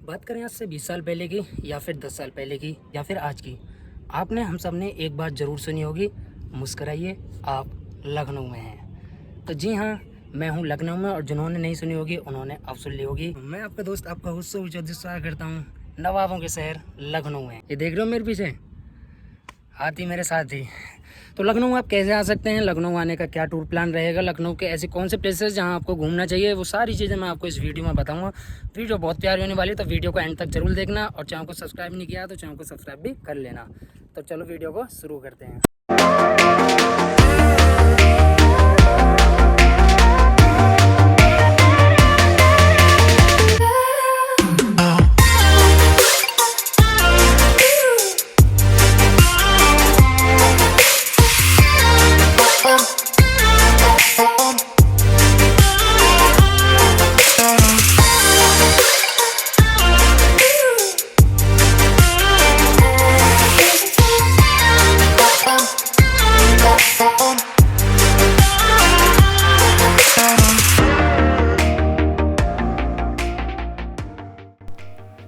बात करें आज से 20 साल पहले की या फिर 10 साल पहले की या फिर आज की, आपने हम सब ने एक बात ज़रूर सुनी होगी, मुस्कुराइए आप लखनऊ में हैं। तो जी हाँ, मैं हूँ लखनऊ में, और जिन्होंने नहीं सुनी होगी उन्होंने अब सुन ली होगी। मैं आपका दोस्त, आपका होस्ट स्वागत करता हूँ नवाबों के शहर लखनऊ में। ये देख रहे हो मेरे पीछे हाथी मेरे साथ ही। तो लखनऊ आप कैसे आ सकते हैं, लखनऊ आने का क्या टूर प्लान रहेगा, लखनऊ के ऐसे कौन से प्लेसेस जहां आपको घूमना चाहिए, वो सारी चीज़ें मैं आपको इस वीडियो में बताऊंगा। वीडियो बहुत प्यारी होने वाली है, तो वीडियो को एंड तक जरूर देखना, और चैनल को सब्सक्राइब नहीं किया तो चैनल को सब्सक्राइब भी कर लेना। तो चलो वीडियो को शुरू करते हैं।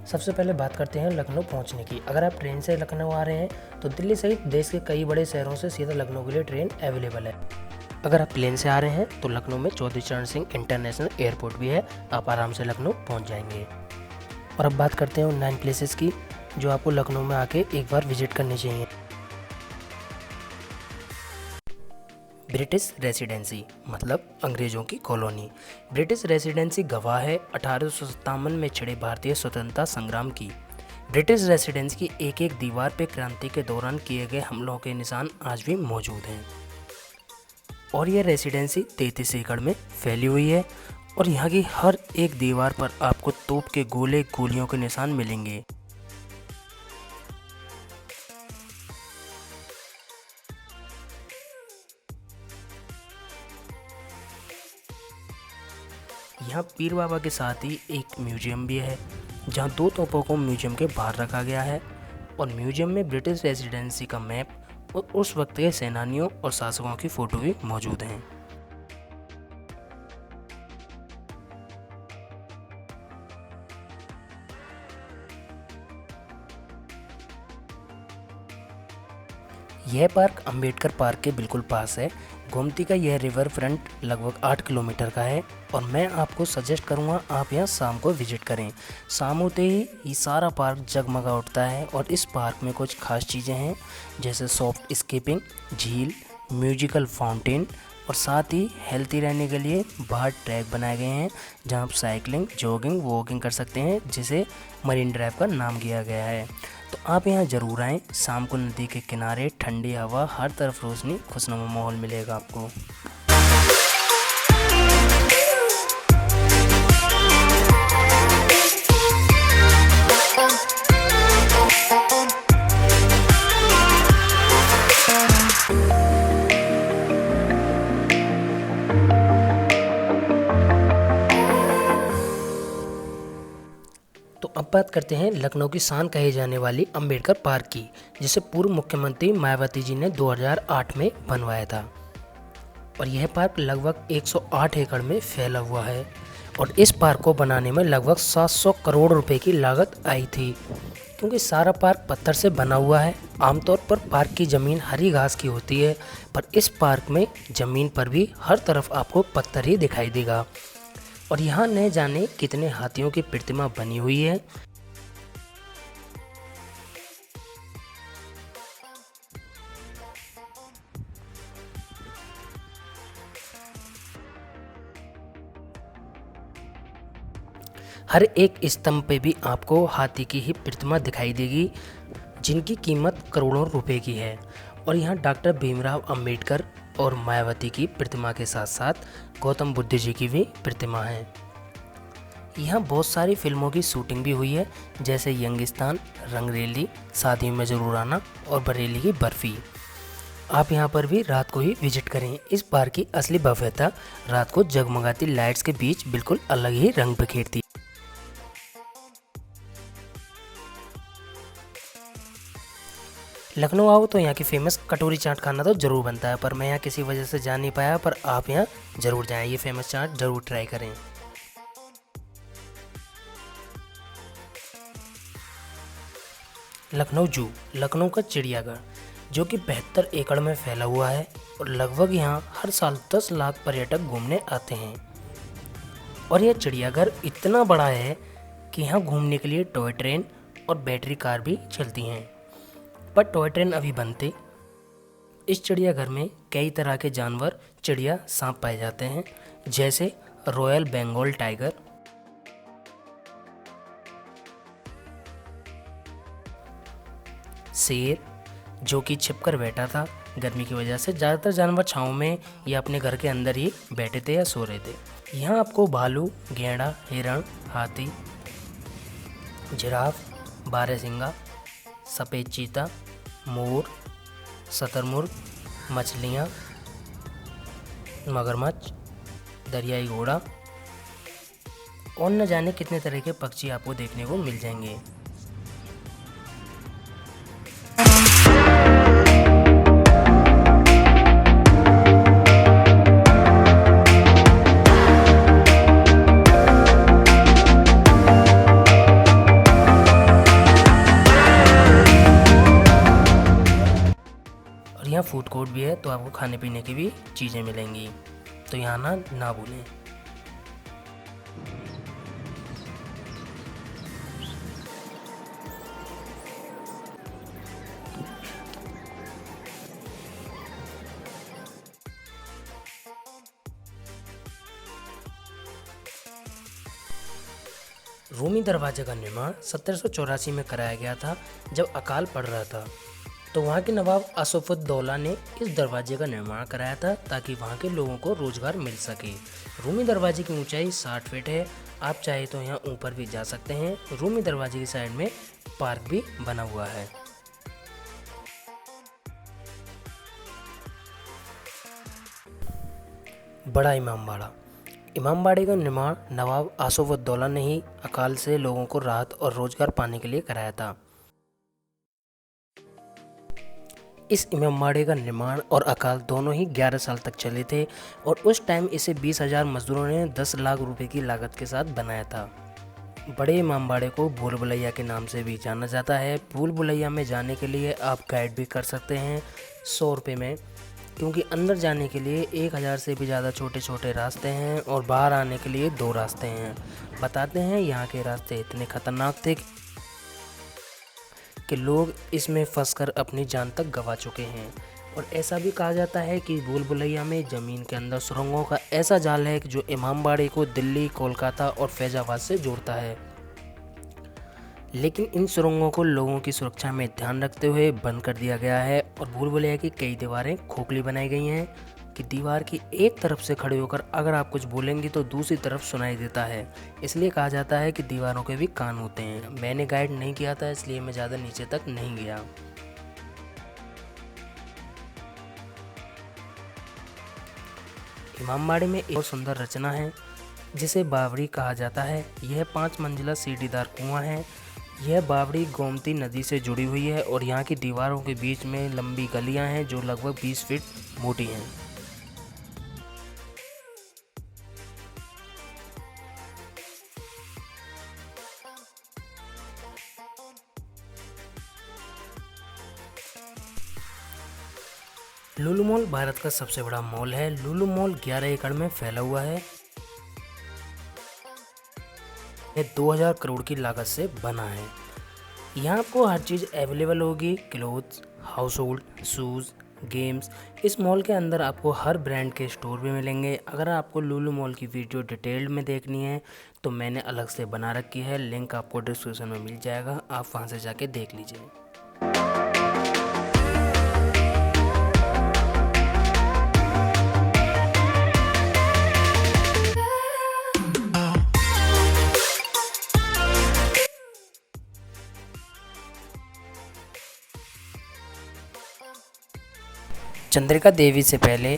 सबसे पहले बात करते हैं लखनऊ पहुंचने की। अगर आप ट्रेन से लखनऊ आ रहे हैं तो दिल्ली सहित देश के कई बड़े शहरों से सीधा लखनऊ के लिए ट्रेन अवेलेबल है। अगर आप प्लेन से आ रहे हैं तो लखनऊ में चौधरी चरण सिंह इंटरनेशनल एयरपोर्ट भी है, आप आराम से लखनऊ पहुंच जाएंगे। और अब बात करते हैं उन 9 प्लेसेस की जो आपको लखनऊ में आके एक बार विजिट करनी चाहिए। ब्रिटिश रेसिडेंसी मतलब अंग्रेजों की कॉलोनी। ब्रिटिश रेसिडेंसी गवाह है 1857 में छिड़े भारतीय स्वतंत्रता संग्राम की। ब्रिटिश रेसिडेंसी की एक एक दीवार पे क्रांति के दौरान किए गए हमलों के निशान आज भी मौजूद हैं। और यह रेसिडेंसी 33 एकड़ में फैली हुई है, और यहाँ की हर एक दीवार पर आपको तोप के गोले गोलियों के निशान मिलेंगे। यहाँ पीर बाबा के साथ ही एक म्यूजियम भी है, जहाँ 2 तोपों को म्यूजियम के बाहर रखा गया है, और म्यूजियम में ब्रिटिश रेसिडेंसी का मैप और उस वक्त के सेनानियों और शासकों की फ़ोटो भी मौजूद हैं। यह पार्क अंबेडकर पार्क के बिल्कुल पास है। गोमती का यह रिवर फ्रंट लगभग 8 किलोमीटर का है, और मैं आपको सजेस्ट करूंगा आप यहाँ शाम को विजिट करें। शाम होते ही ये सारा पार्क जगमगा उठता है, और इस पार्क में कुछ खास चीज़ें हैं जैसे सॉफ्ट स्कीपिंग, झील, म्यूजिकल फाउंटेन, और साथ ही हेल्थी रहने के लिए बाहर ट्रैक बनाए गए हैं जहाँ आप साइकिलिंग, जॉगिंग, वॉकिंग कर सकते हैं, जिसे मरीन ड्राइव का नाम दिया गया है। तो आप यहाँ ज़रूर आएँ। शाम को नदी के किनारे ठंडी हवा, हर तरफ रोशनी, खुशनुमा माहौल मिलेगा आपको। तो अब बात करते हैं लखनऊ की शान कहे जाने वाली अंबेडकर पार्क की, जिसे पूर्व मुख्यमंत्री मायावती जी ने 2008 में बनवाया था। और यह पार्क लगभग 108 एकड़ में फैला हुआ है, और इस पार्क को बनाने में लगभग 700 करोड़ रुपए की लागत आई थी, क्योंकि सारा पार्क पत्थर से बना हुआ है। आमतौर पर पार्क की ज़मीन हरी घास की होती है, पर इस पार्क में ज़मीन पर भी हर तरफ आपको पत्थर ही दिखाई देगा। और यहाँ न जाने कितने हाथियों की प्रतिमा बनी हुई है। हर एक स्तंभ पे भी आपको हाथी की ही प्रतिमा दिखाई देगी, जिनकी कीमत करोड़ों रुपए की है। और यहाँ डॉक्टर भीमराव अंबेडकर और मायावती की प्रतिमा के साथ साथ गौतम बुद्ध जी की भी प्रतिमा है। यहाँ बहुत सारी फिल्मों की शूटिंग भी हुई है, जैसे यंगिस्तान, रंगरेली, शादी में ज़रूर आना और बरेली की बर्फ़ी। आप यहाँ पर भी रात को ही विजिट करें। इस पार्क की असली भव्यता रात को जगमगाती लाइट्स के बीच बिल्कुल अलग ही रंग बिखेरती। लखनऊ आओ तो यहाँ की फेमस कटोरी चाट खाना तो ज़रूर बनता है, पर मैं यहाँ किसी वजह से जा नहीं पाया, पर आप यहाँ ज़रूर जाएं, ये फेमस चाट ज़रूर ट्राई करें। लखनऊ जू लखनऊ का चिड़ियाघर जो कि 72 एकड़ में फैला हुआ है और लगभग यहाँ हर साल 10 लाख पर्यटक घूमने आते हैं। और यह चिड़ियाघर इतना बड़ा है कि यहाँ घूमने के लिए टॉय ट्रेन और बैटरी कार भी चलती हैं, पर टॉय ट्रेन अभी बंद थे। इस चिड़ियाघर में कई तरह के जानवर, चिड़िया, सांप पाए जाते हैं, जैसे रॉयल बंगाल टाइगर, शेर जो कि छिपकर बैठा था। गर्मी की वजह से ज़्यादातर जानवर छाँव में या अपने घर के अंदर ही बैठे थे या सो रहे थे। यहाँ आपको भालू, गैंडा, हिरण, हाथी, जिराफ, बारहसिंगा, सफ़ेद चीता, मोर, शतरमुर्ग, मछलियाँ, मगरमच्छ, दरियाई घोड़ा और न जाने कितने तरह के पक्षी आपको देखने को मिल जाएंगे। और यहाँ फूड कोर्ट भी है, तो आपको खाने पीने की भी चीज़ें मिलेंगी, तो यहाँ ना भूलें। रूमी दरवाजे का निर्माण 1784 में कराया गया था, जब अकाल पड़ रहा था। तो वहाँ के नवाब आसफुद्दौला ने इस दरवाजे का निर्माण कराया था ताकि वहाँ के लोगों को रोजगार मिल सके। रूमी दरवाजे की ऊंचाई 60 फीट है। आप चाहे तो यहाँ ऊपर भी जा सकते हैं। रूमी दरवाजे की साइड में पार्क भी बना हुआ है। बड़ा इमामबाड़ा। इमामबाड़े का निर्माण नवाब आसफुद्दौला ने ही अकाल से लोगों को राहत और रोजगार पाने के लिए कराया था। इस इमामबाड़े का निर्माण और अकाल दोनों ही 11 साल तक चले थे और उस टाइम इसे 20,000 मजदूरों ने 10 लाख रुपए की लागत के साथ बनाया था। बड़े इमामबाड़े को भूल भुलैया के नाम से भी जाना जाता है। भूल भुलैया में जाने के लिए आप गाइड भी कर सकते हैं 100 रुपये में, क्योंकि अंदर जाने के लिए 1000 से भी ज़्यादा छोटे छोटे रास्ते हैं और बाहर आने के लिए 2 रास्ते हैं। बताते हैं यहाँ के रास्ते इतने खतरनाक थे कि लोग इसमें फंसकर अपनी जान तक गंवा चुके हैं। और ऐसा भी कहा जाता है कि भूल भुलैया में ज़मीन के अंदर सुरंगों का ऐसा जाल है कि जो इमामबाड़े को दिल्ली, कोलकाता और फैजाबाद से जोड़ता है। लेकिन इन सुरंगों को लोगों की सुरक्षा में ध्यान रखते हुए बंद कर दिया गया है और भूल भुलैया की कई दीवारें खोखली बनाई गई हैं कि दीवार की एक तरफ से खड़े होकर अगर आप कुछ बोलेंगे तो दूसरी तरफ सुनाई देता है। इसलिए कहा जाता है कि दीवारों के भी कान होते हैं। मैंने गाइड नहीं किया था, इसलिए मैं ज़्यादा नीचे तक नहीं गया। इमामबाड़े में एक और सुंदर रचना है जिसे बावड़ी कहा जाता है। यह 5 मंजिला सीढ़ीदार कुआं है। यह बावड़ी गोमती नदी से जुड़ी हुई है और यहाँ की दीवारों के बीच में लंबी गलियां हैं जो लगभग 20 फीट मोटी हैं। लुलु मॉल भारत का सबसे बड़ा मॉल है। लुलु मॉल 11 एकड़ में फैला हुआ है। यह 2000 करोड़ की लागत से बना है। यहाँ आपको हर चीज़ अवेलेबल होगी, clothes, house hold, shoes, games. इस मॉल के अंदर आपको हर ब्रांड के स्टोर भी मिलेंगे। अगर आपको लुलु मॉल की वीडियो डिटेल्ड में देखनी है तो मैंने अलग से बना रखी है, लिंक आपको डिस्क्रिप्शन में मिल जाएगा, आप वहाँ से जाके देख लीजिए। चंद्रिका देवी से पहले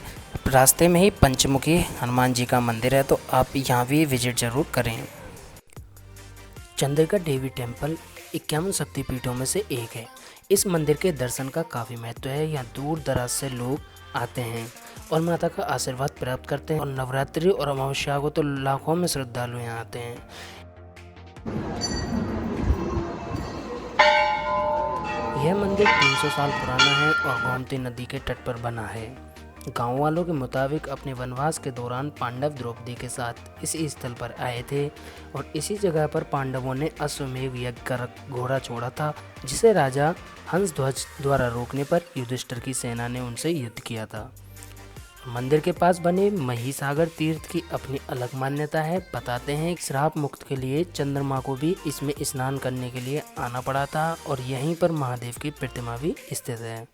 रास्ते में ही पंचमुखी हनुमान जी का मंदिर है, तो आप यहाँ भी विजिट ज़रूर करें। चंद्रिका देवी टेम्पल 51 शक्तिपीठों में से एक है। इस मंदिर के दर्शन का काफ़ी महत्व है। यहाँ दूर दराज से लोग आते हैं और माता का आशीर्वाद प्राप्त करते हैं और नवरात्रि और अमावस्या को तो लाखों में श्रद्धालु यहाँ आते हैं। यह मंदिर 300 साल पुराना है और गोमती नदी के तट पर बना है। गांव वालों के मुताबिक अपने वनवास के दौरान पांडव द्रौपदी के साथ इस स्थल पर आए थे और इसी जगह पर पांडवों ने अश्वमेध यज्ञ कर घोड़ा छोड़ा था, जिसे राजा हंसध्वज द्वारा रोकने पर युधिष्ठिर की सेना ने उनसे युद्ध किया था। मंदिर के पास बने महिसागर तीर्थ की अपनी अलग मान्यता है। बताते हैं कि श्राप मुक्त के लिए चंद्रमा को भी इसमें स्नान करने के लिए आना पड़ा था और यहीं पर महादेव की प्रतिमा भी स्थित है।